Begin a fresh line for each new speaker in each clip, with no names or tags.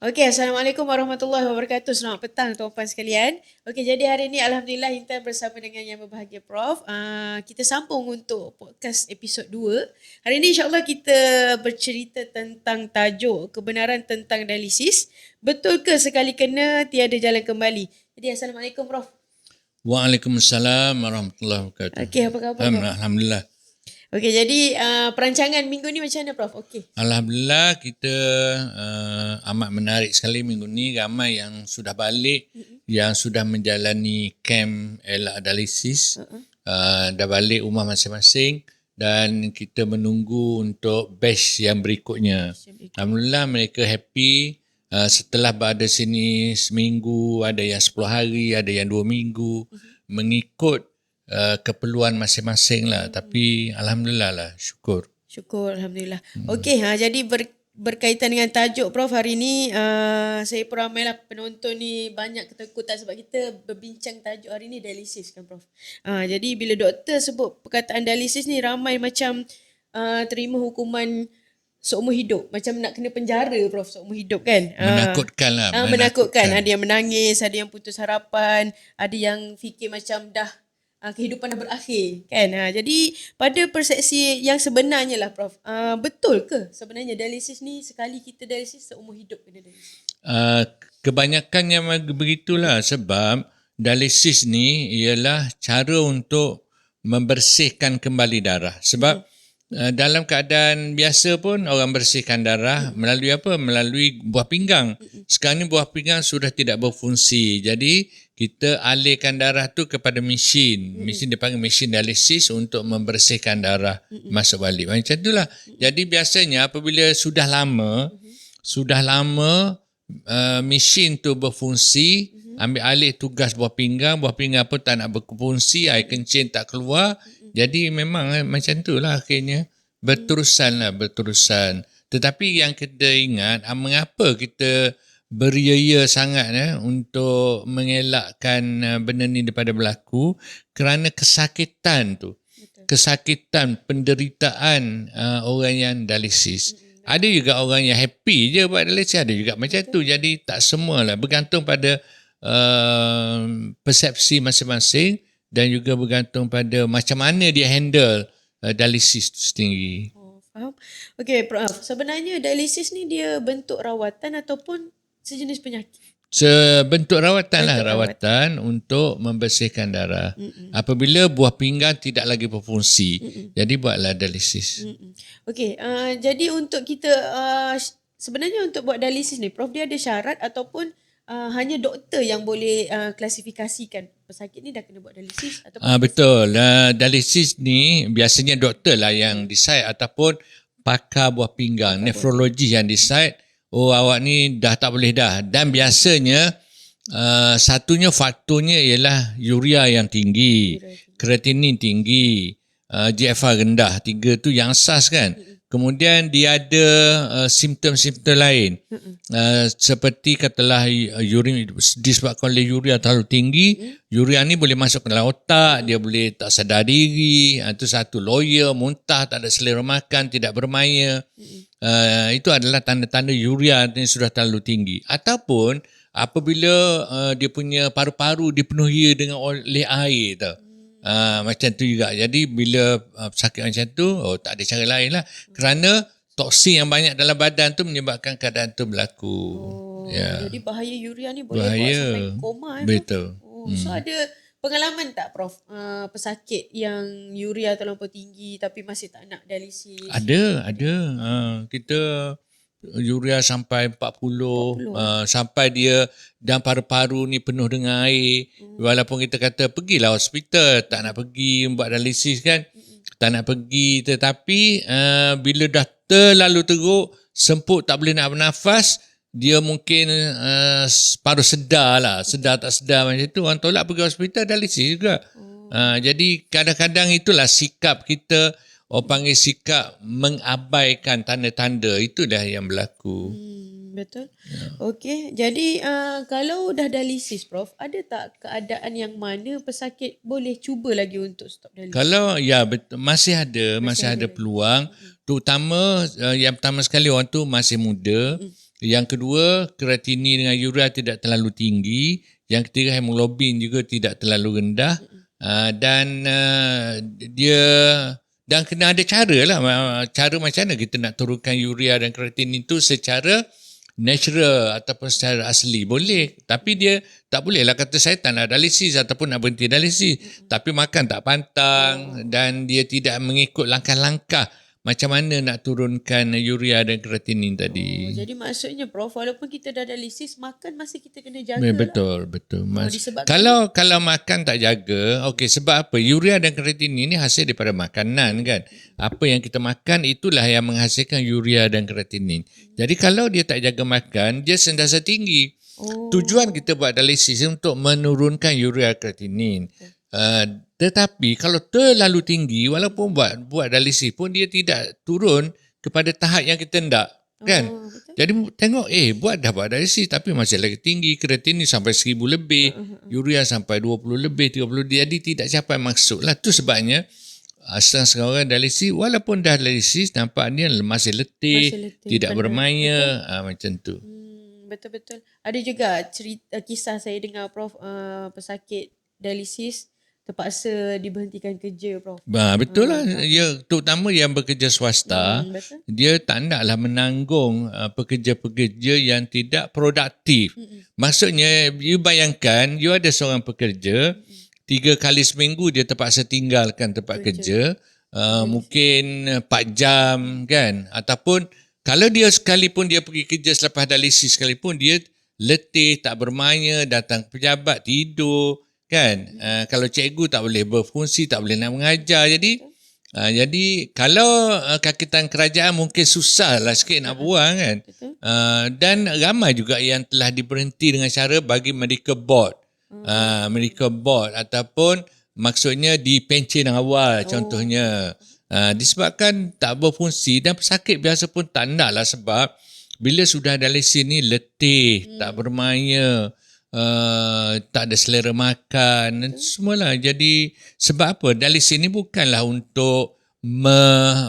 Okey, Assalamualaikum warahmatullahi wabarakatuh. Selamat petang tuan-puan sekalian. Okey, jadi hari ini Alhamdulillah Intan bersama dengan Yang Berbahagia Prof. Kita sambung untuk podcast episod 2. Hari ini insyaAllah kita bercerita tentang tajuk kebenaran tentang dialisis. Betul ke sekali kena tiada jalan kembali? Jadi Assalamualaikum Prof.
Waalaikumsalam warahmatullahi wabarakatuh.
Okey, apa khabar Prof?
Alhamdulillah.
Okey, jadi perancangan minggu ni macam mana Prof? Okey.
Alhamdulillah kita amat menarik sekali minggu ni. Ramai yang sudah balik, yang sudah menjalani camp elak dialisis, dah balik rumah masing-masing dan kita menunggu untuk batch yang berikutnya. Alhamdulillah mereka happy. Setelah berada sini seminggu, ada yang 10 hari, ada yang 2 minggu, mengikut keperluan masing-masing lah. Tapi Alhamdulillah lah, syukur.
Syukur, Alhamdulillah. Okey, jadi berkaitan dengan tajuk Prof hari ni, saya pun ramailah penonton ni banyak ketakutan sebab kita berbincang tajuk hari ni dialisis kan Prof. Jadi bila doktor sebut perkataan dialisis ni ramai macam terima hukuman seumur hidup. Macam nak kena penjara Prof seumur hidup kan.
Menakutkan lah.
Menakutkan. Ada yang menangis, ada yang putus harapan, ada yang fikir macam dah kehidupan dah berakhir kan. Jadi pada persepsi yang sebenarnya lah Prof, betul ke sebenarnya dialisis ni sekali kita dialisis seumur hidup kena dialisis?
Kebanyakannya begitulah sebab dialisis ni ialah cara untuk membersihkan kembali darah. Sebab dalam keadaan biasa pun orang bersihkan darah melalui apa? Melalui buah pinggang. Sekarang ni buah pinggang sudah tidak berfungsi. Jadi kita alihkan darah tu kepada mesin. Mesin dipanggil mesin dialisis untuk membersihkan darah masuk balik. Macam itulah. Jadi biasanya apabila sudah lama mesin tu berfungsi, ambil alih tugas buah pinggang pun tak nak berfungsi, air kencing tak keluar. Jadi memang macam itulah akhirnya berterusan. Tetapi yang kita ingat, mengapa kita beria-ia sangat untuk mengelakkan benda ni daripada berlaku, kerana kesakitan tu. Kesakitan, penderitaan orang yang dialisis. Ada juga orang yang happy je buat dialisis, ada juga macam tu. Jadi tak semualah, bergantung pada persepsi masing-masing dan juga bergantung pada macam mana dia handle dialisis tu sendiri.
Faham. Okey Prof, sebenarnya dialisis ni dia bentuk rawatan ataupun sejenis penyakit?
Sebentuk rawatan untuk membersihkan darah. Apabila buah pinggang tidak lagi berfungsi, jadi buatlah dialisis.
Okey, jadi untuk kita sebenarnya untuk buat dialisis ni Prof, dia ada syarat ataupun hanya doktor yang boleh klasifikasikan pesakit ni dah kena buat dialisis ataupun
betul. Dialisis ni biasanya doktor lah yang decide ataupun pakar buah pinggang, nefrologi yang decide. Oh, awak ni dah tak boleh dah. Dan biasanya satunya faktornya ialah urea yang tinggi, kreatinin tinggi, GFR rendah. 3 tu yang asas kan. Kemudian dia ada simptom-simptom lain. Seperti katalah disebabkan oleh urea terlalu tinggi, urea ni boleh masuk ke dalam otak, dia boleh tak sadar diri, itu satu. Loya, muntah, tak ada selera makan, tidak bermaya. Itu adalah tanda-tanda urea ni sudah terlalu tinggi. Ataupun apabila dia punya paru-paru dipenuhi dengan oleh air tau. Macam tu juga. Jadi bila sakit macam tu, tak ada cara lain lah. Kerana toksin yang banyak dalam badan tu menyebabkan keadaan tu berlaku.
Jadi bahaya urea ni boleh buat sampai koma.
Betul.
So ada pengalaman tak Prof, pesakit yang urea terlampau tinggi tapi masih tak nak dialisis?
Ada. Kita urea sampai 40. Sampai dia dan paru-paru ni penuh dengan air. Walaupun kita kata pergilah hospital, tak nak pergi buat dialisis kan, tak nak pergi. Tetapi bila dah terlalu teruk, semput, tak boleh nak bernafas, dia mungkin baru sedar tak sedar macam tu, orang tolak pergi hospital, dialisis juga. Jadi kadang-kadang itulah sikap kita. Orang panggil sikap mengabaikan tanda-tanda, itulah yang berlaku.
Betul. Okey, jadi kalau dah dialisis Prof, ada tak keadaan yang mana pesakit boleh cuba lagi untuk stop dialisis?
Kalau betul, masih ada peluang. Terutama yang pertama sekali orang tu masih muda, Yang kedua, kreatinin dengan urea tidak terlalu tinggi. Yang ketiga, hemoglobin juga tidak terlalu rendah. Dan dia dan kena ada cara lah. Cara macam mana kita nak turunkan urea dan kreatinin itu secara natural ataupun secara asli. Boleh. Tapi dia tak boleh lah kata saya tak nak dialisis ataupun nak berhenti dialisis. Tapi makan tak pantang dan dia tidak mengikut langkah-langkah macam mana nak turunkan urea dan kreatinin tadi.
Jadi maksudnya Prof, walaupun kita dah dialisis, makan masih kita kena jaga
Betul.
disebabkan
Kalau makan tak jaga, okey, sebab apa? Urea dan kreatinin ni hasil daripada makanan kan. Apa yang kita makan itulah yang menghasilkan urea dan kreatinin. Jadi kalau dia tak jaga makan, dia sentiasa tinggi. Tujuan kita buat dialisis untuk menurunkan urea kreatinin. Tetapi kalau terlalu tinggi, walaupun buat dialisis pun dia tidak turun kepada tahap yang kita hendak. Kan? Jadi tengok buat dialisis tapi masih lagi tinggi, kreatinin sampai 1000 lebih, urea sampai 20 lebih, 30, jadi tidak capai maksud lah. Tu sebabnya setengah orang dialisis, walaupun dah dialisis nampak dia masih letih, tidak bermaya, macam tu.
Betul-betul. Ada juga kisah saya dengar Prof, pesakit dialisis terpaksa diberhentikan kerja Prof.
Betul lah. Ya, terutama yang bekerja swasta, dia tak naklah menanggung pekerja-pekerja yang tidak produktif. Maksudnya, you bayangkan, you ada seorang pekerja, 3 kali seminggu dia terpaksa tinggalkan tempat kerja, mungkin 4 jam kan, ataupun kalau dia sekalipun dia pergi kerja selepas dialisis sekalipun, dia letih, tak bermaya, datang pejabat, tidur kan. Kalau cikgu tak boleh berfungsi, tak boleh nak mengajar. Jadi kalau kakitan kerajaan mungkin susah lah sikit nak buang kan. Dan ramai juga yang telah diberhenti dengan cara bagi medical board. Medical board ataupun maksudnya dipencen awal contohnya. Disebabkan tak berfungsi dan pesakit biasa pun tak nak lah sebab bila sudah dialisis ni letih, tak bermaya, tak ada selera makan dan semualah. Jadi sebab apa? Dialisis ni bukanlah untuk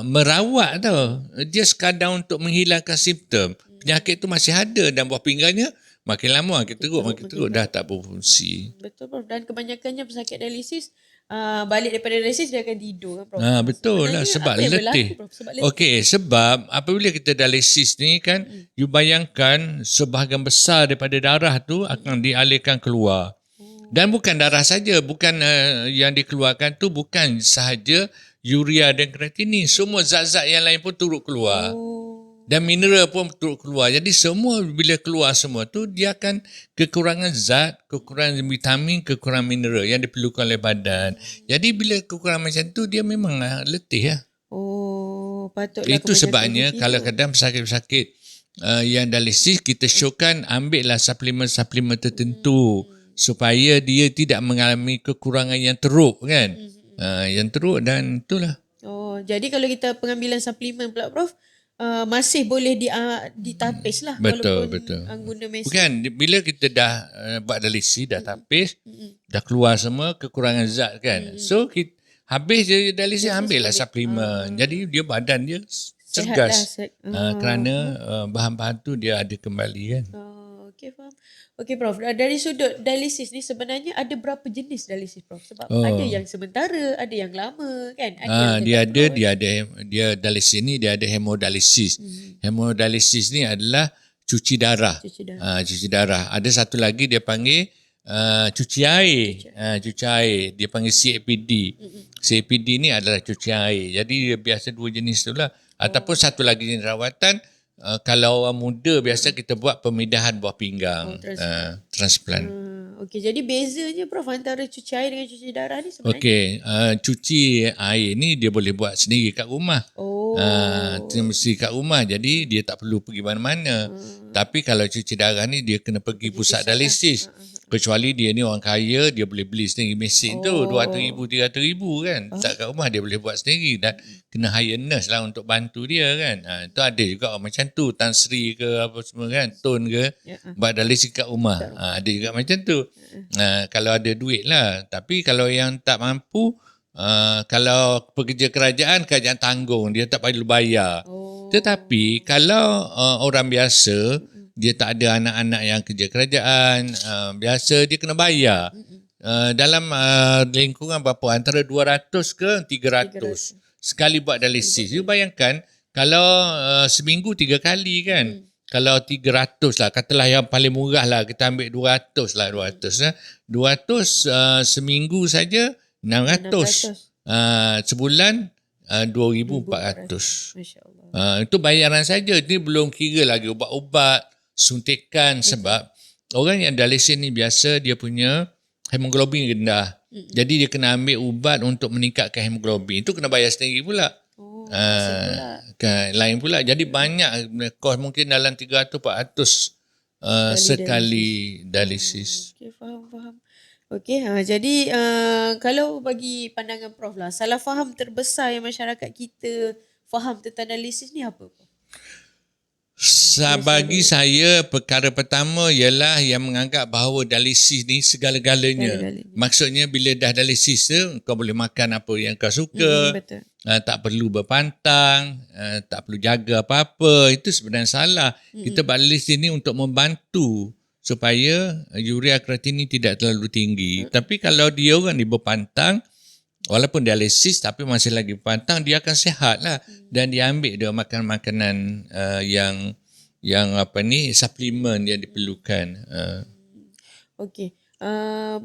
merawat tau. Dia sekadar untuk menghilangkan simptom. Penyakit tu masih ada dan buah pinggangnya makin lama makin teruk dah tak berfungsi.
Betul Prof. Dan kebanyakannya pesakit dialisis balik daripada dialisis dia akan tidur kan Prof.
Betul lah sebab letih. Okey, sebab apabila kita dialisis ni kan, you bayangkan sebahagian besar daripada darah tu akan dialihkan keluar. Dan bukan darah saja, bukan yang dikeluarkan tu bukan sahaja urea dan kreatinin, semua zat-zat yang lain pun turut keluar. Dan mineral pun turut keluar. Jadi semua bila keluar semua tu dia akan kekurangan zat, kekurangan vitamin, kekurangan mineral yang diperlukan oleh badan. Jadi bila kekurangan macam tu dia memang letih lah.
Patutlah.
Itu sebabnya kalau kadang pesakit-pesakit yang dialisis kita syurkan ambillah suplemen-suplemen tertentu supaya dia tidak mengalami kekurangan yang teruk kan. Yang teruk dan itulah.
Jadi kalau kita pengambilan suplemen pula Prof, masih boleh ditapis lah.
Betul.
Guna mesin.
Bukan, bila kita dah buat dialisis, dah tapis, dah keluar semua kekurangan zat kan. So, habis je dialisis, ambil lah suplemen. Jadi, dia badan dia cergas. Kerana bahan-bahan tu dia ada kembali kan.
Okey, faham. Okey Prof, dari sudut dialisis ni sebenarnya ada berapa jenis dialisis Prof? Sebab ada yang sementara, ada yang lama kan?
Dia dialisis ni dia ada hemodialisis. Hemodialisis ni adalah cuci darah. Cuci darah. Ada satu lagi dia panggil cuci air. Cuci air. Dia panggil CAPD. CAPD ni adalah cuci air. Jadi biasa 2 jenis tu lah. Ataupun satu lagi jenis rawatan. Kalau orang muda biasa kita buat pemindahan buah pinggang, transplant.
Okey, jadi bezanya Prof antara cuci air dengan cuci darah ni sebenarnya?
Okey, cuci air ni dia boleh buat sendiri kat rumah. Mesti kat rumah jadi dia tak perlu pergi mana-mana. Tapi kalau cuci darah ni dia kena pergi pusat dialisis. Kecuali dia ni orang kaya, dia boleh beli sendiri mesin tu RM200,000, RM300,000 kan. Tak kat rumah dia boleh buat sendiri dan kena hire nurse lah untuk bantu dia kan. Itu ada juga orang macam tu, Tan Sri ke apa semua kan, Tun ke, buat dialisis kat rumah. Ada juga macam tu. Kalau ada duit lah. Tapi kalau yang tak mampu, kalau pekerja kerajaan tanggung, dia tak perlu bayar. Tetapi kalau orang biasa dia tak ada anak-anak yang kerja kerajaan, biasa dia kena bayar. Dalam lingkungan berapa, antara 200 ke 300 sekali buat dialisis. You bayangkan kalau seminggu 3 kali kan. Kalau 300 lah, katalah yang paling murah lah, kita ambil 200 lah, 200 seminggu saja 600.
600.
Sebulan 2,400.
Masya Allah.
Itu bayaran saja. Ini belum kira lagi ubat-ubat, suntikan. Sebab orang yang dialisis ni biasa dia punya hemoglobin rendah. Jadi dia kena ambil ubat untuk meningkatkan hemoglobin. Itu kena bayar sendiri pula. Kan, lain pula. Jadi banyak kos, mungkin dalam 300-400 sekali dialisis.
Okay, faham. Okey, jadi kalau bagi pandangan Prof lah, salah faham terbesar yang masyarakat kita faham tentang dialisis ni apa?
Bagi saya, perkara pertama ialah yang menganggap bahawa dialisis ni segala-galanya. Maksudnya bila dah dialisis tu, kau boleh makan apa yang kau suka.
Betul.
Tak perlu berpantang, tak perlu jaga apa-apa. Itu sebenarnya salah. Kita buat dialisis ni untuk membantu supaya urea kreatinin tidak terlalu tinggi. Tapi kalau dia orang ni berpantang, walaupun dialisis tapi masih lagi berpantang, dia akan sihat lah. Dan dia ambil dia makan makanan yang apa ni, suplemen yang diperlukan.
Okey.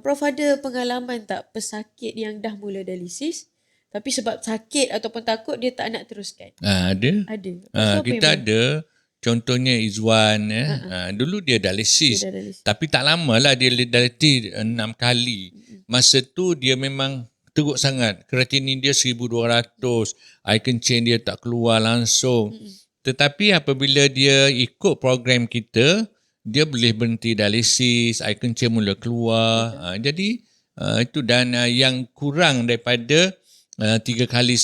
Prof ada pengalaman tak pesakit yang dah mula dialisis tapi sebab sakit ataupun takut dia tak nak teruskan?
Ada.
Ada.
Kita ada. Contohnya Izwan. Dulu dia dialisis. Tapi tak lama lah dia dialisis 6 kali. Masa tu dia memang teruk sangat. Kreatinin dia 1,200. Air kencing dia tak keluar langsung. Tetapi apabila dia ikut program kita, dia boleh berhenti dialisis, air kencing mula keluar. Jadi itu, dan yang kurang daripada 3 kali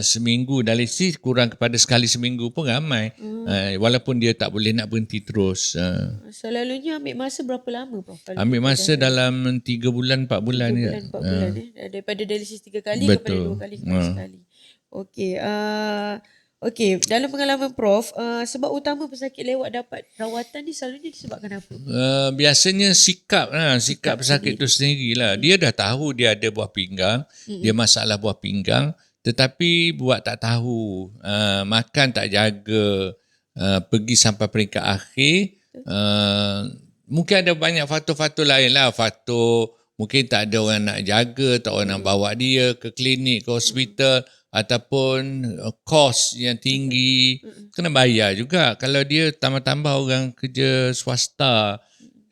seminggu dialisis, kurang kepada sekali seminggu pun ramai. Walaupun dia tak boleh nak berhenti terus.
Selalunya ambil masa berapa lama, Prof?
Ambil masa dalam 3 bulan, 4 bulan.
3 bulan, 4 bulan. Daripada dialisis 3 kali kepada 2 kali sekali. Okey, dalam pengalaman Prof, sebab utama pesakit lewat dapat rawatan ni selalunya disebabkan apa?
Biasanya sikap pesakit tu sendirilah. Dia dah tahu dia ada buah pinggang, dia masalah buah pinggang, tetapi buat tak tahu, makan tak jaga, pergi sampai peringkat akhir. Mungkin ada banyak faktor-faktor lain lah. Faktor mungkin tak ada orang nak jaga, tak orang nak bawa dia ke klinik, ke hospital, ataupun kos yang tinggi, kena bayar juga. Kalau dia tambah-tambah orang kerja swasta,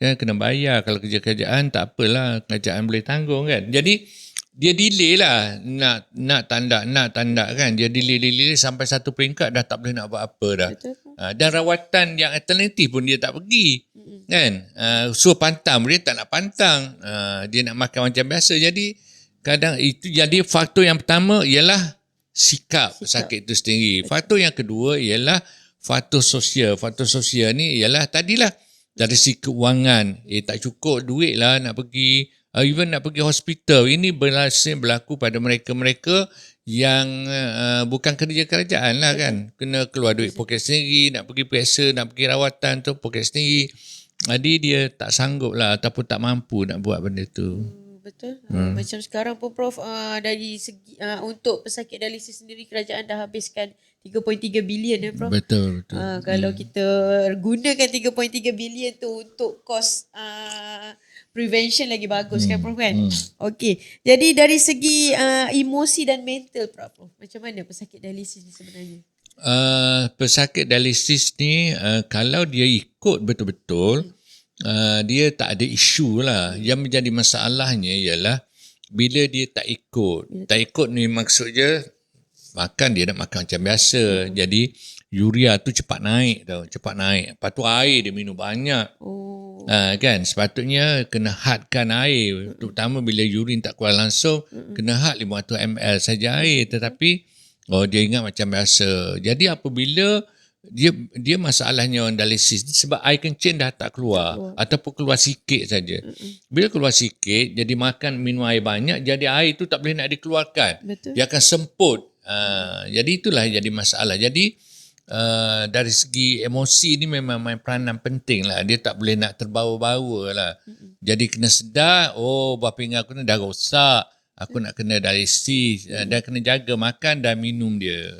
kena bayar. Kalau kerja kerajaan tak apalah, kerajaan boleh tanggung kan. Jadi dia delay lah, nak tanda kan. Dia delay sampai satu peringkat dah tak boleh nak buat apa dah. Dan rawatan yang alternatif pun dia tak pergi kan. Suruh pantang, dia tak nak pantang. Dia nak makan macam biasa. Jadi kadang itu jadi faktor yang pertama ialah sikap pesakit itu sendiri. Faktor yang kedua ialah faktor sosial. Faktor sosial ni ialah tadilah dari segi keuangan. Tak cukup duit lah nak pergi, even nak pergi hospital. Ini berlaku pada mereka-mereka yang bukan kerja kerajaan lah kan. Kena keluar duit poket sendiri, nak pergi periksa, nak pergi rawatan tu poket sendiri. Jadi dia tak sanggup lah ataupun tak mampu nak buat benda tu.
Betul. Macam sekarang pun Prof, dari segi untuk pesakit dialisis sendiri kerajaan dah habiskan 3.3 bilion Prof.
Betul.
Kalau kita gunakan 3.3 bilion tu untuk kos prevention lagi bagus kan Prof kan. Okey. Jadi dari segi emosi dan mental Prof, macam mana pesakit dialisis ni sebenarnya?
Pesakit dialisis ni kalau dia ikut betul-betul, dia tak ada isu lah. Yang menjadi masalahnya ialah bila dia tak ikut. Tak ikut ni maksudnya makan dia nak makan macam biasa. Jadi urea tu cepat naik tau. Lepas tu air dia minum banyak. Kan sepatutnya kena hadkan air. Terutama bila urin tak keluar langsung, kena had 500 ml saja air. Tetapi dia ingat macam biasa. Jadi apabila dia masalahnya orang dialisis ni sebab air kencing dah tak keluar ataupun keluar sikit saja. Bila keluar sikit, jadi makan minum air banyak, jadi air tu tak boleh nak dikeluarkan.
Betul.
Dia akan semput. Jadi itulah jadi masalah. Jadi dari segi emosi ni memang main peranan penting lah. Dia tak boleh nak terbawa-bawa lah. Jadi kena sedar, buah pinggang aku ni dah rosak. Aku nak kena dialisis dan kena jaga makan dan minum dia.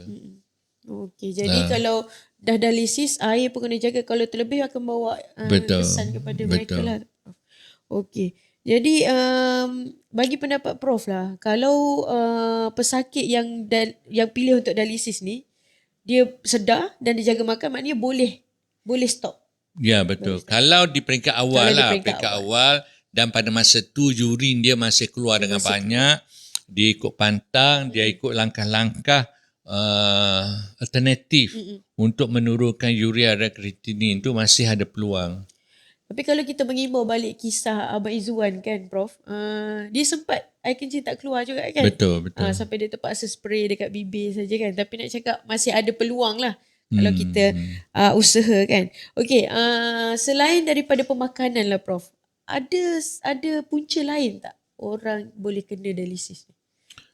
Okey, jadi kalau dah dialisis, air pun kena jaga. Kalau terlebih akan bawa kesan kepada mereka lah. Okey. Jadi bagi pendapat Prof lah, kalau pesakit yang pilih untuk dialisis ni, dia sedar dan dia jaga makan, maknanya boleh stop.
Ya, betul. Kalau di peringkat awal peringkat awal dan pada masa tu urin dia masih keluar dengan banyak, dia ikut pantang, dia ikut langkah-langkah alternatif untuk menurunkan urea dan kreatinin tu masih ada peluang.
Tapi kalau kita mengimbau balik kisah Abang Izzuan kan Prof, dia sempat air kencing tak keluar juga kan?
Betul.
Sampai dia terpaksa spray dekat bibir saja kan. Tapi nak cakap masih ada peluang lah kalau kita usaha kan. Okey, selain daripada pemakanan lah Prof, ada punca lain tak orang boleh kena dialisis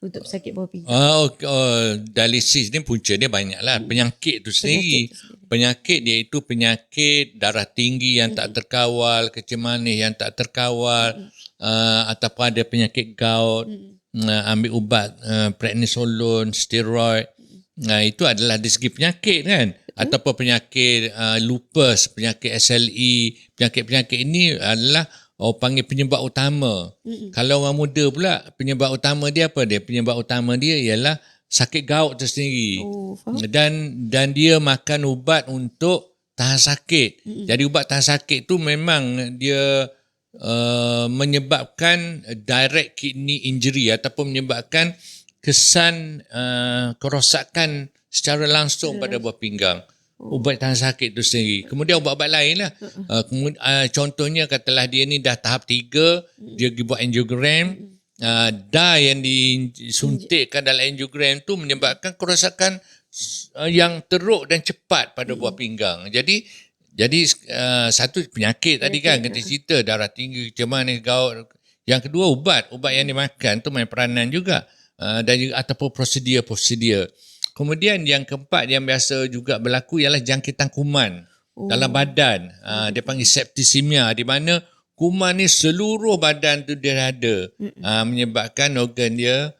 untuk pesakit bawah pinggang?
Dialisis ni punca dia banyak lah. Penyakit tu sendiri. Penyakit dia itu penyakit darah tinggi yang tak terkawal, kencing manis yang tak terkawal, ataupun ada penyakit gout, ambil ubat prednisolon, steroid. Itu adalah dari segi penyakit kan. Ataupun penyakit lupus, penyakit SLE. Penyakit-penyakit ini adalah orang panggil penyebab utama. Kalau orang muda pula, penyebab utama dia apa dia? Penyebab utama dia ialah sakit gout tu sendiri. Dan dia makan ubat untuk tahan sakit. Jadi ubat tahan sakit tu memang dia menyebabkan direct kidney injury ataupun menyebabkan kesan kerosakan secara langsung pada buah pinggang. Ubat tahan sakit tu sendiri. Kemudian ubat-ubat lain lah. Contohnya katalah dia ni dah tahap 3, dia pergi buat angiogram. Dye yang disuntikkan dalam angiogram tu menyebabkan kerosakan yang teruk dan cepat pada buah pinggang. Jadi satu penyakit tadi kan kita cerita darah tinggi, kencing manis, gout. Yang kedua ubat yang dimakan tu main peranan juga. Dan juga ataupun prosedur. Kemudian yang keempat yang biasa juga berlaku ialah jangkitan kuman dalam badan. Dia panggil septisemia, di mana kuman ni seluruh badan tu dia ada. Menyebabkan organ dia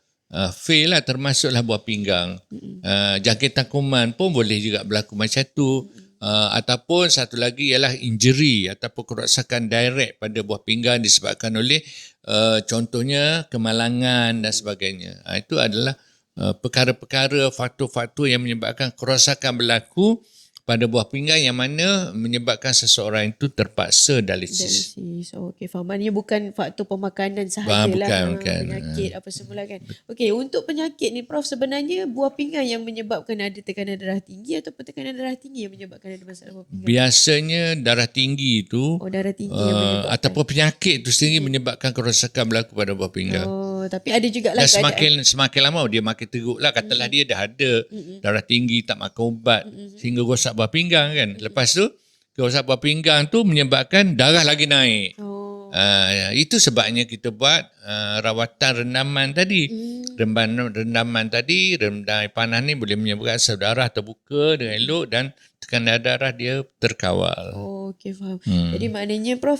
fail lah, termasuklah buah pinggang. Jangkitan kuman pun boleh juga berlaku macam tu. Ataupun satu lagi ialah injury ataupun kerosakan direct pada buah pinggang disebabkan oleh contohnya kemalangan dan sebagainya. Itu adalah perkara-perkara, faktor-faktor yang menyebabkan kerosakan berlaku pada buah pinggang yang mana menyebabkan seseorang itu terpaksa dialisis.
Okey, faham. Maknanya bukan faktor pemakanan sahajalah.
Bukan.
Penyakit apa semula kan. Okey, untuk penyakit ni Prof, sebenarnya buah pinggang yang menyebabkan ada tekanan darah tinggi atau tekanan darah tinggi yang menyebabkan ada masalah buah pinggang?
Biasanya darah tinggi itu
darah tinggi yang menyebabkan.
Ataupun penyakit itu sendiri menyebabkan kerosakan berlaku pada buah pinggang.
Tapi ada juga lah
semakin lama dia makin teruk lah. Katalah dia dah ada darah tinggi, tak makan ubat sehingga rosak buah pinggang kan. Lepas tu rosak buah pinggang tu menyebabkan darah lagi naik. Itu sebabnya kita buat rawatan rendaman tadi. Rendaman tadi, rendam air panas ni boleh menyebabkan asam darah terbuka dengan elok dan tekanan darah dia terkawal.
Okey, faham. Jadi maknanya Prof,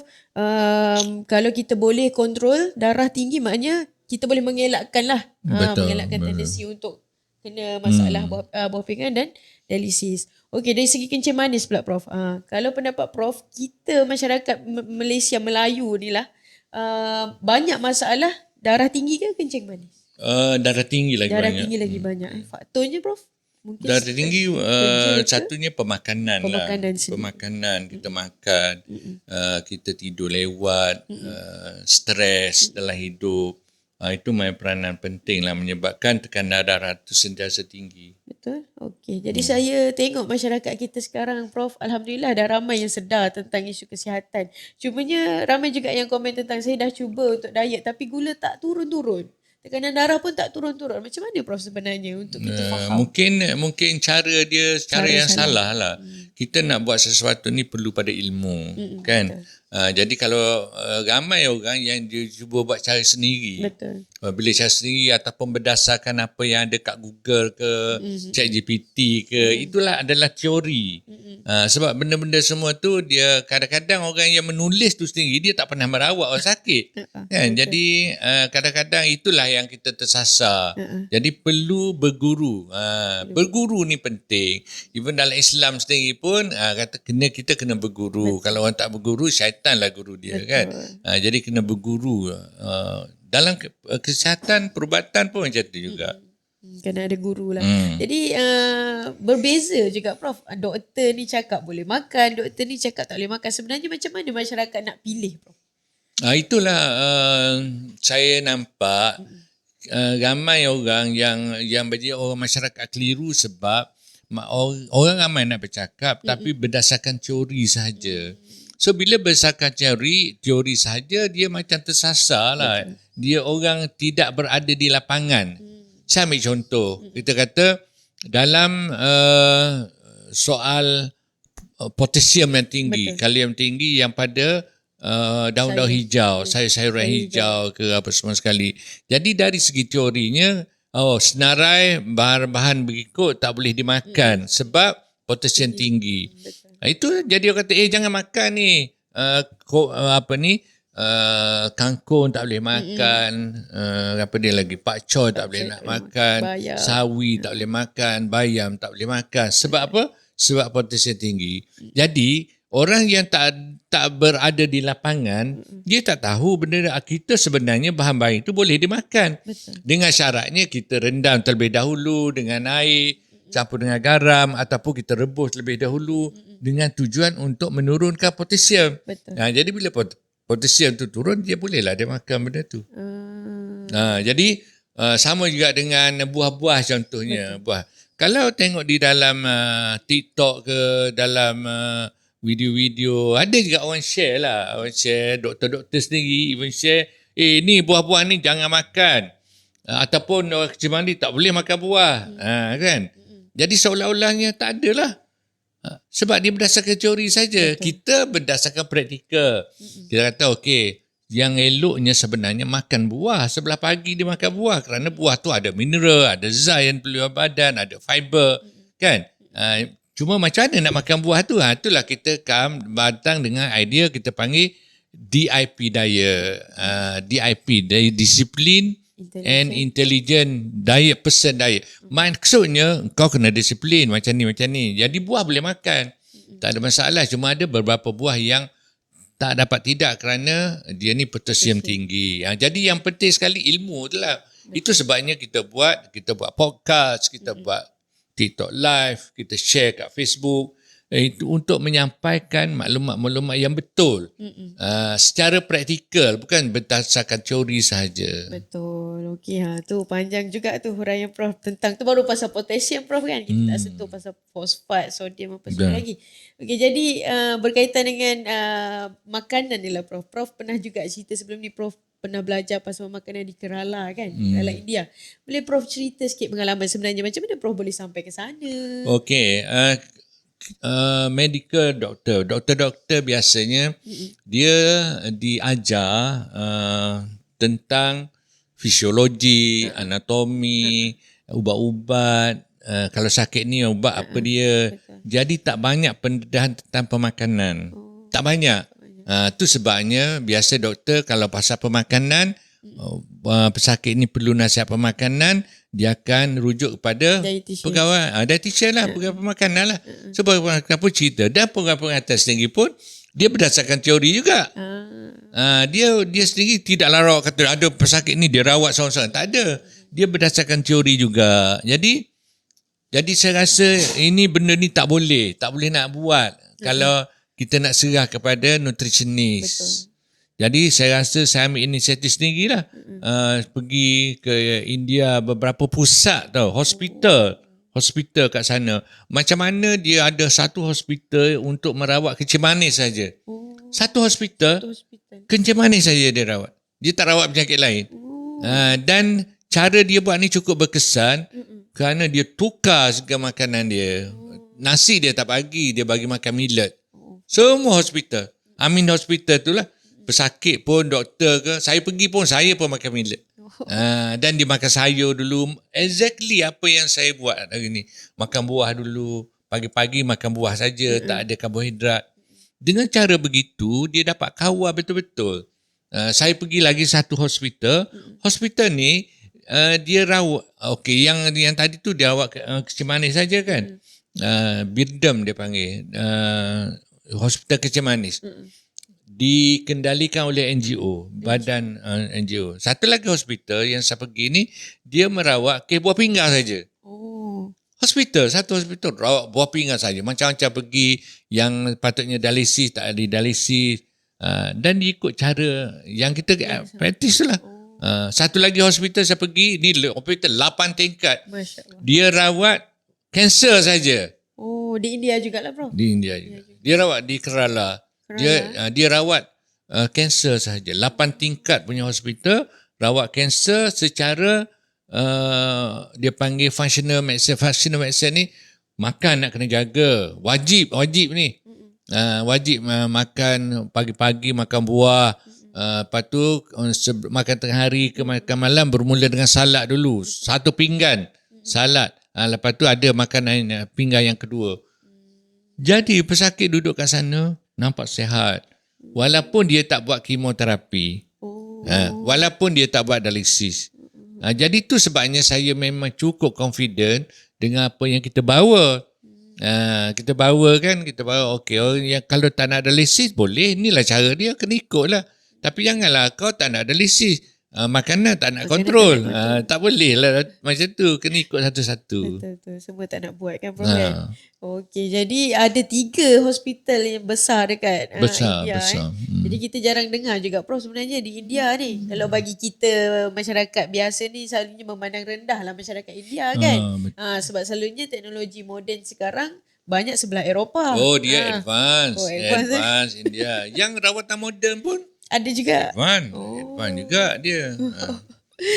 kalau kita boleh kontrol darah tinggi, maknanya kita boleh mengelakkan lah. Mengelakkan tendensi untuk kena masalah buah pinggang dan dialisis. Okey, dari segi kencing manis pula Prof. Kalau pendapat Prof, kita masyarakat Malaysia Melayu ni lah, banyak masalah darah tinggi ke kencing manis?
Darah tinggi lagi
darah
banyak.
Darah tinggi lagi banyak. Faktornya Prof? Mungkin
darah tinggi satunya pemakanan lah. Pemakanan kita makan, kita tidur lewat, stres dalam hidup. Itu main peranan penting lah menyebabkan tekanan darah tu sentiasa tinggi.
Betul. Okey. Jadi saya tengok masyarakat kita sekarang Prof, alhamdulillah dah ramai yang sedar tentang isu kesihatan. Cumanya ramai juga yang komen tentang saya dah cuba untuk diet tapi gula tak turun-turun. Tekanan darah pun tak turun-turun. Macam mana Prof sebenarnya untuk kita faham?
Mungkin cara dia cara yang salah lah. kita nak buat sesuatu ni perlu pada ilmu, kan? Jadi kalau ramai orang yang dia cuba buat cara sendiri,
Betul.
bila cara sendiri ataupun berdasarkan apa yang ada kat Google ke, ChatGPT ke, itulah adalah teori. Sebab benda-benda semua tu dia kadang-kadang orang yang menulis tu sendiri dia tak pernah merawat orang sakit. Kan? Jadi kadang-kadang itulah yang kita tersasar. Jadi perlu berguru. Berguru ni penting. Even dalam Islam sendiri pun kata kita kena berguru. Kalau orang tak berguru, syaitanlah guru dia. Kan? Jadi kena berguru. Dalam kesihatan, perubatan pun macam tu juga.
Kena ada guru lah. Jadi berbeza juga Prof. Doktor ni cakap boleh makan, doktor ni cakap tak boleh makan. Sebenarnya macam mana masyarakat nak pilih Prof?
Itulah saya nampak ramai orang yang berjaya orang masyarakat keliru sebab orang ramai nak bercakap tapi berdasarkan teori sahaja. So bila berdasarkan teori sahaja dia macam tersasar lah. Dia orang tidak berada di lapangan. Saya ambil contoh. Kita kata dalam soal potasium yang tinggi, kalium tinggi yang pada daun-daun hijau, sayur-sayuran hijau ke apa semua sekali. Jadi dari segi teorinya, senarai bahan-bahan berikut tak boleh dimakan sebab potasium tinggi. Itu jadi orang kata, jangan makan ni. Kangkung tak boleh makan, apa dia lagi, pakcoy tak boleh nak makan, sawi tak boleh makan, bayam tak boleh makan. Sebab apa? Sebab potasium tinggi. Jadi orang yang tak berada di lapangan, dia tak tahu benda kita sebenarnya bahan-bahan itu boleh dimakan. Dengan syaratnya kita rendam terlebih dahulu dengan air, campur dengan garam ataupun kita rebus terlebih dahulu dengan tujuan untuk menurunkan potasium. Jadi bila potasium tu turun, dia bolehlah dia makan benda tu. Jadi sama juga dengan buah-buah contohnya. Buah. Kalau tengok di dalam TikTok ke, dalam video-video, ada juga orang share lah. Orang share, doktor-doktor sendiri even share, ni buah-buah ni jangan makan. Ataupun orang kecil mandi tak boleh makan buah. Kan? Jadi seolah-olahnya tak ada lah. Sebab dia berdasarkan teori saja. Kita berdasarkan praktikal. Kita kata okey, yang eloknya sebenarnya makan buah. Sebelah pagi dia makan buah kerana buah tu ada mineral, ada zat yang perlu badan, ada fiber, kan? Cuma macam mana nak makan buah tu? Itulah kita datang dengan idea kita panggil DIP diet. DIP, Discipline and Intelligent Diet, Person Diet. Maksudnya kau kena disiplin macam ni. Jadi buah boleh makan. Tak ada masalah. Cuma ada beberapa buah yang tak dapat tidak kerana dia ni potasium tinggi. Jadi yang penting sekali ilmu tu lah. Itu sebabnya kita buat podcast, kita buat TikTok live, kita share kat Facebook. Itu untuk menyampaikan maklumat-maklumat yang betul secara praktikal, bukan berdasarkan teori sahaja.
Betul. Okey, tu panjang juga tu huraian Prof tentang tu, baru pasal potasium Prof kan. Kita tak sentuh pasal fosfat, sodium apa semua lagi. Okey, jadi berkaitan dengan makanan ni lah Prof. Prof pernah juga cerita sebelum ni Prof pernah belajar pasal makanan di Kerala kan, dalam India. Boleh Prof cerita sikit pengalaman sebenarnya, macam mana Prof boleh sampai ke sana?
Okey, medical doktor biasanya dia diajar tentang fisiologi, anatomi, ubat-ubat, kalau sakit ni ubat apa dia. Jadi tak banyak pendedahan tentang pemakanan. Tak banyak. Tu sebabnya biasa doktor kalau pasal pemakanan, pesakit ni perlu nasihat pemakanan, dia akan rujuk kepada pegawai dietitian lah, pegawai pemakanan lah. Sebab apa cerita, dan pegawai pengatas sendiri pun dia berdasarkan teori juga. Dia sendiri tidaklah rawat, kata ada pesakit ni dia rawat seorang-seorang, tak ada. Dia berdasarkan teori juga. Jadi saya rasa ini benda ni tak boleh nak buat kalau kita nak serah kepada nutritionist.
Betul.
Jadi saya rasa saya ambil inisiatif sendirilah. Pergi ke India, beberapa pusat tau, hospital kat sana. Macam mana dia ada satu hospital untuk merawat kencing manis saja. Satu hospital kencing manis saja dia rawat. Dia tak rawat penyakit lain. Dan cara dia buat ni cukup berkesan kerana dia tukar segala makanan dia. nasi dia tak bagi, dia bagi makan millet. Semua hospital. Amin hospital tu lah. Pesakit pun, doktor ke, saya pergi pun, saya pun makan millet. Dan dia makan sayur dulu. Exactly apa yang saya buat hari ni. Makan buah dulu. Pagi-pagi makan buah saja, tak ada karbohidrat. Dengan cara begitu, dia dapat kawal betul-betul. Saya pergi lagi satu hospital. Hospital ni, dia rawat. Okey, yang tadi tu dia rawat kecil manis saja kan? Birdem dia panggil. Hospital kecil manis. Dikendalikan oleh NGO, badan NGO. Satu lagi hospital yang saya pergi ni, dia merawat kes buah pinggang saja. Satu hospital rawat buah pinggang saja. Macam-macam pergi, yang patutnya dialisis, tak ada dialisis. Dan dia ikut cara yang kita praktis lah. Satu lagi hospital saya pergi, ni hospital 8 tingkat. Dia rawat kanser saja.
Oh, di India jugalah, Prof.
Di India juga. Dia rawat di Kerala. Dia rawat kanser sahaja. 8 tingkat punya hospital rawat kanser secara dia panggil functional medicine. Functional medicine ni makan nak kena jaga. Wajib ni. Wajib makan pagi-pagi makan buah. Lepas tu makan tengah hari ke makan malam bermula dengan salad dulu. 1 pinggan salad. Lepas tu ada makanan pinggan yang kedua. Jadi pesakit duduk kat sana nampak sihat. Walaupun dia tak buat kemoterapi. Walaupun dia tak buat dialisis. Jadi tu sebabnya saya memang cukup confident dengan apa yang kita bawa. Kita bawa okey, yang kalau tak nak dialisis boleh, inilah cara dia, kena ikut lah. Tapi janganlah kau tak nak dialisis, makanan tak nak kontrol. Tak boleh lah macam tu, kena ikut satu-satu.
Betul. Semua tak nak buat kan, Prof. Okey, jadi ada 3 hospital yang besar dekat India. Jadi kita jarang dengar juga, Prof, sebenarnya di India ni. Kalau bagi kita masyarakat biasa ni selalunya memandang rendah lah masyarakat India kan. Sebab selalunya teknologi moden sekarang banyak sebelah Eropah.
Oh, dia advance India. Yang rawatan moden pun
ada juga.
Advance juga dia.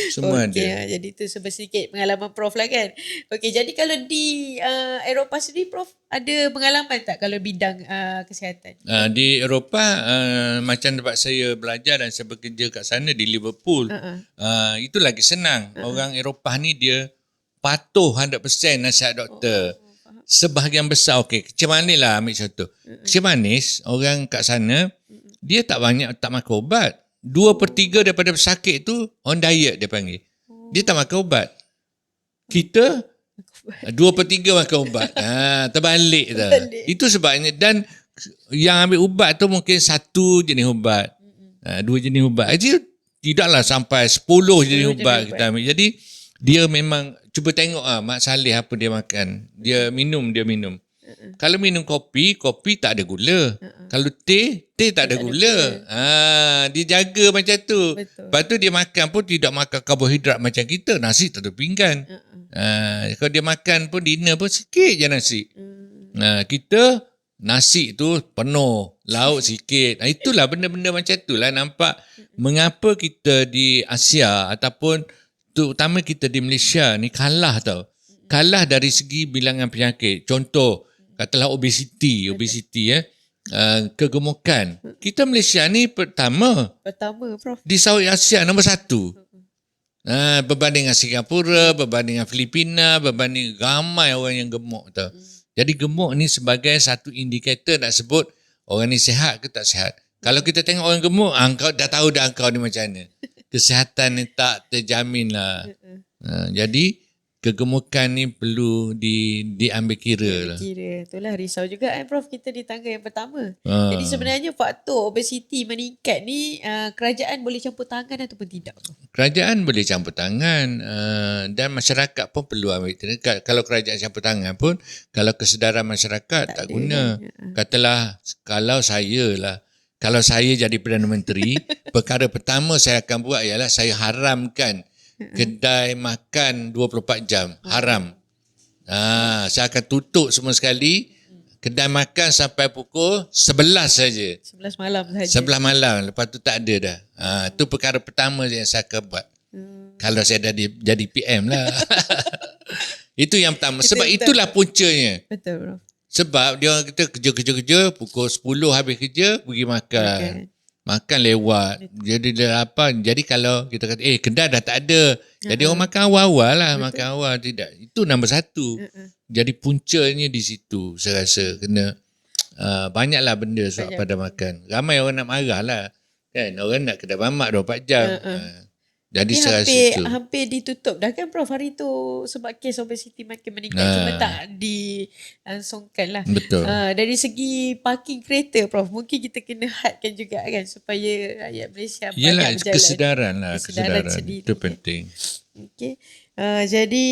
Semua ada.
Jadi tu sedikit pengalaman Prof lah kan. Okey, jadi kalau di Eropah sendiri, Prof, ada pengalaman tak kalau bidang kesihatan?
Di Eropah, macam tempat saya belajar dan saya bekerja kat sana di Liverpool, itu lagi senang. Orang Eropah ni dia patuh 100% nasihat doktor. Sebahagian besar, kecil manis lah ambil contoh. Kecil manis, orang kat sana, dia tak makan ubat. 2/3 daripada pesakit tu on diet dia panggil. Dia tak makan ubat. Kita 2/3 makan ubat. Terbalik dah. Itu sebabnya, dan yang ambil ubat tu mungkin 1 jenis ubat. 2 jenis ubat. Jadi tidaklah sampai 10 jenis ubat kita ambil. Jadi dia memang cuba tengok Mak Saleh apa dia makan. Dia minum. Kalau minum kopi tak ada gula. Kalau teh tak ada gula. Dia jaga macam tu.
Betul.
Lepas tu dia makan pun tidak makan karbohidrat macam kita. Nasi tak ada pinggan. Kalau dia makan pun dinner pun sikit je nasi. Kita nasi tu penuh, lauk sikit. Itulah benda-benda macam itulah nampak mengapa kita di Asia ataupun terutama kita di Malaysia ni kalah tau. Kalah dari segi bilangan penyakit. Contoh, katalah obesiti kegemukan. Kita Malaysia ni pertama
Prof.
di Southeast Asia nombor 1. Berbanding dengan Singapura, berbanding dengan Filipina, berbanding ramai orang yang gemuk tau. Jadi gemuk ni sebagai satu indikator nak sebut orang ni sihat ke tak sihat. Kalau kita tengok orang gemuk, kau dah tahu dah kau ni macam mana. Kesihatan ni tak terjamin lah. Jadi kegemukan ni perlu diambil kira lah.
Itulah risau juga Prof, kita di tangga yang pertama. Jadi sebenarnya faktor obesiti meningkat ni kerajaan boleh campur tangan ataupun tidak, Prof?
Kerajaan boleh campur tangan dan masyarakat pun perlu ambil tindakan. Kalau kerajaan campur tangan pun, kalau kesedaran masyarakat tak guna. Katalah kalau saya jadi Perdana Menteri, perkara pertama saya akan buat ialah saya haramkan kedai makan 24 jam. Haram. Saya akan tutup semua sekali. Kedai makan sampai pukul 11 saja.
11 malam saja.
11 malam. Lepas tu tak ada dah. Itu perkara pertama yang saya akan buat. Kalau saya dah jadi PM lah. Itu yang pertama. Sebab itulah puncanya.
Betul, Prof.
Sebab dia orang kita kerja, pukul 10 habis kerja, pergi makan. Makan lewat. Jadi dia apa? Jadi kalau kita kata kedai dah tak ada. Jadi orang makan awal-awal lah. Makan awal tidak. Itu nombor satu. Jadi puncanya di situ saya rasa kena banyaklah benda sebab pada makan. Ramai orang nak marah lah. Kan orang nak kedai mamak 24 jam. Jadi saya rasa itu.
Hampir ditutup dah kan Prof hari tu sebab kes obesity makin meningkat. Cuma tak dilangsungkan lah.
Betul.
Dari segi parking kereta Prof, mungkin kita kena hadkan juga kan supaya rakyat Malaysia
Yelah,
berjalan.
Kesedaran lah. Kesedaran
sendiri.
itu penting.
Okay. Jadi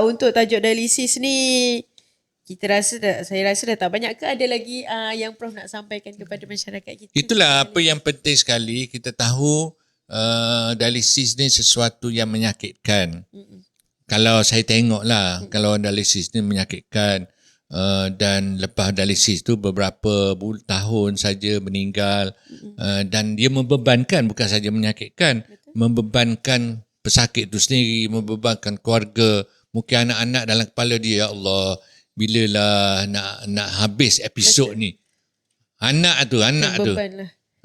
untuk tajuk dialisis ni saya rasa dah tak banyak ke ada lagi yang Prof nak sampaikan kepada masyarakat kita?
Itulah apa yang penting sekali kita tahu dialisis ni sesuatu yang menyakitkan. Kalau saya tengok lah, kalau dialisis ni menyakitkan dan lepas dialisis tu beberapa tahun saja meninggal dan dia membebankan, bukan saja menyakitkan, membebankan pesakit tu sendiri, membebankan keluarga, mungkin anak-anak dalam kepala dia, ya Allah, bilalah nak habis episod ni. Anak tu
lah.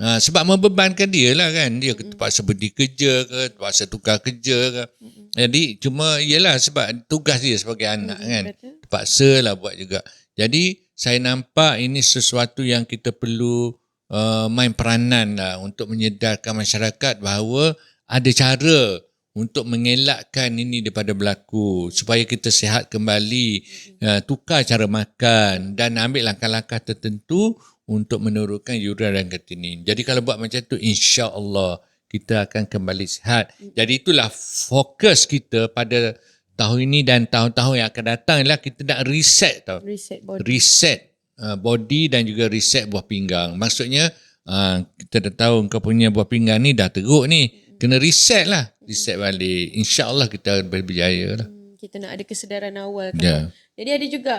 Sebab membebankan dia lah kan. Dia terpaksa berhenti kerja ke, terpaksa tukar kerja ke. Jadi cuma ialah sebab tugas dia sebagai anak kan. Terpaksa lah buat juga. Jadi saya nampak ini sesuatu yang kita perlu main peranan lah untuk menyedarkan masyarakat bahawa ada cara untuk mengelakkan ini daripada berlaku supaya kita sihat kembali, tukar cara makan dan ambil langkah-langkah tertentu untuk menurunkan urea dan kreatinin. Jadi kalau buat macam tu, insya-Allah kita akan kembali sihat. Jadi itulah fokus kita pada tahun ini dan tahun-tahun yang akan datang ialah kita nak reset tau. Reset body dan juga reset buah pinggang. Maksudnya kita dah tahu kau punya buah pinggang ni dah teruk ni. Kena reset lah. Reset balik. InsyaAllah kita berjaya lah.
Kita nak ada kesedaran awal kan. Jadi ada juga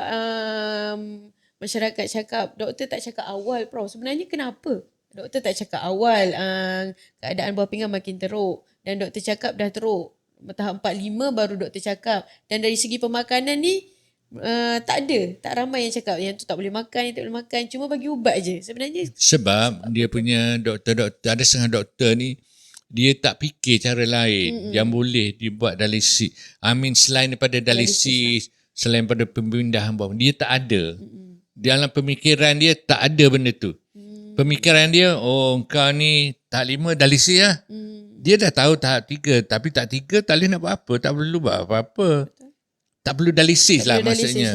masyarakat cakap, doktor tak cakap awal Prof. Sebenarnya kenapa? Doktor tak cakap awal keadaan buah pinggang makin teruk. Dan doktor cakap dah teruk. Tahap 4-5 baru doktor cakap. Dan dari segi pemakanan ni, tak ada. Tak ramai yang cakap yang tu tak boleh makan, yang tak boleh makan. Cuma bagi ubat je. Sebenarnya
sebab dia punya doktor-doktor, ada setengah doktor ni, dia tak fikir cara lain yang boleh dibuat dialisis. Selain daripada dialisis, selain daripada pemindahan buah, dia tak ada. Dalam pemikiran dia tak ada benda tu. Pemikiran dia, kau ni tahap 5 dialisis lah. Dia dah tahu tahap 3, tapi tahap 3 tak boleh nak buat apa, tak perlu buat apa-apa. Tak perlu dialisis lah maksudnya.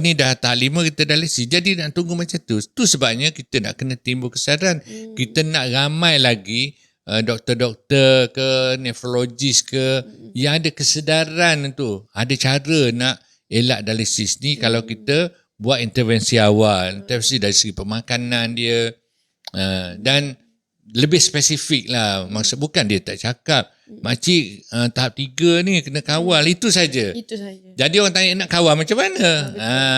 Ni dah tahap 5 kita dialisis. Jadi nak tunggu macam tu. Tu sebabnya kita nak kena timbul kesedaran. Kita nak ramai lagi doktor-doktor ke, nefrologis ke, yang ada kesedaran tu. Ada cara nak elak dialisis ni kalau kita buat intervensi awal. Intervensi dari segi pemakanan dia. Dan lebih spesifik lah. Maksud bukan dia tak cakap. Makcik tahap 3 ni kena kawal. Itu saja. Jadi orang tanya nak kawal macam mana?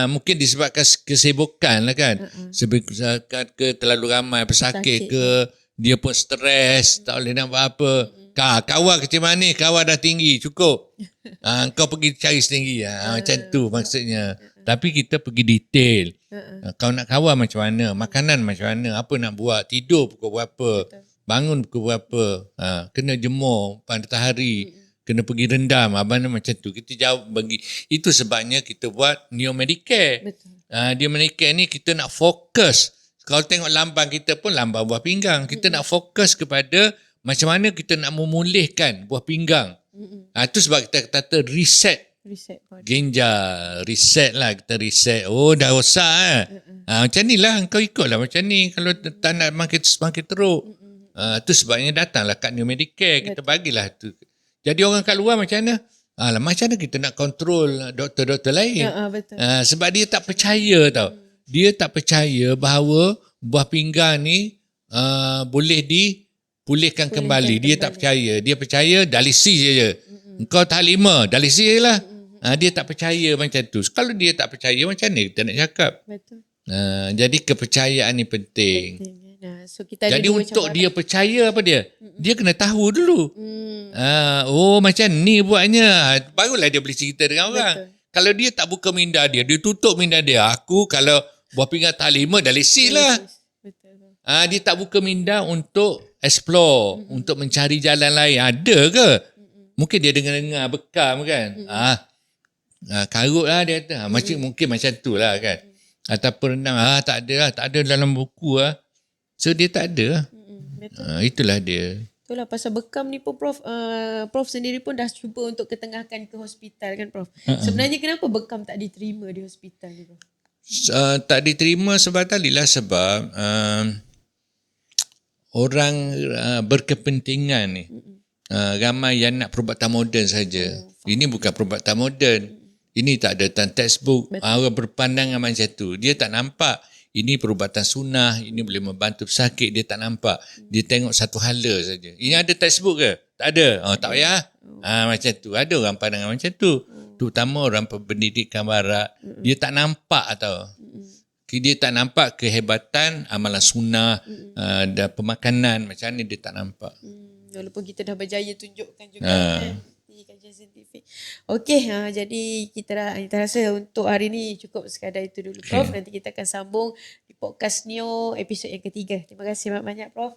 Mungkin disebabkan kesibukan lah kan. Sebabkan ke terlalu ramai pesakit ke. Dia pun stres. Tak boleh nak buat apa. Kawal kecil manis. Kawal dah tinggi. Cukup. Kau pergi cari setinggi. Macam tu maksudnya. Tapi kita pergi detail. Kau nak kawal macam mana? Makanan macam mana? Apa nak buat? Tidur pukul berapa? Bangun pukul berapa? Kena jemur pada hari. Kena pergi rendam. Abang macam tu. Kita jawab bagi. Itu sebabnya kita buat Neo Medicare. Neo Medicare ni kita nak fokus. Kalau tengok lambang kita pun lambang buah pinggang. Kita nak fokus kepada macam mana kita nak memulihkan buah pinggang. Itu sebab kita kata reset ginjal, reset lah, kita reset. Dah rosak macam ni lah, kau ikut lah macam ni kalau tak nak makin teruk. Tu sebabnya datanglah kat Neo Medicare, kita bagilah tu. Jadi orang kat luar macam mana? Macam mana kita nak kontrol doktor-doktor lain? Sebab dia tak percaya tau. Dia tak percaya bahawa buah pinggang ni boleh dipulihkan kembali. Dia tak percaya. Dia percaya dialisis je. Kau tahap 5, dialisis je lah. Dia tak percaya macam tu. Kalau dia tak percaya, macam mana kita nak cakap? Betul. Jadi kepercayaan ni penting. So kita jadi untuk dia percaya apa dia? Dia kena tahu dulu. Macam ni buatnya. Barulah dia boleh cerita dengan orang. Kalau dia tak buka minda dia tutup minda dia. Aku kalau buah pinggang tak 5, dialisis lah.
Betul, Prof.
Dia tak buka minda untuk explore, untuk mencari jalan lain. Ada ke? Mungkin dia dengar-dengar bekam kan. Karut lah dia kata. Mungkin macam tu lah kan. Ataupun renang, tak ada dalam buku lah. So dia tak ada lah.
Betul.
Itulah dia.
Itulah pasal bekam ni pun Prof, Prof sendiri pun dah cuba untuk ketengahkan ke hospital kan Prof. Sebenarnya kenapa bekam tak diterima di hospital ni Prof?
Tak diterima sebab tadilah sebab orang berkepentingan ni. Ramai yang nak perubatan moden saja. Ini bukan perubatan moden. Ini tak ada textbook. Orang berpandangan macam tu. Dia tak nampak ini perubatan sunnah, ini boleh membantu pesakit, dia tak nampak. Dia tengok satu hala saja. Ini ada textbook ke? Tak ada. Tak payah. Macam tu. Ada orang pandangan macam tu. Terutama orang pendidikan barat. Dia tak nampak tau. Dia tak nampak kehebatan amalan sunnah dan pemakanan macam ni, dia tak nampak.
Walaupun kita dah berjaya tunjukkan juga di kajian saintifik. Okey, jadi kita rasa untuk hari ni cukup sekadar itu dulu Prof. Nanti kita akan sambung di podcast Neo episod yang ketiga. Terima kasih banyak-banyak Prof.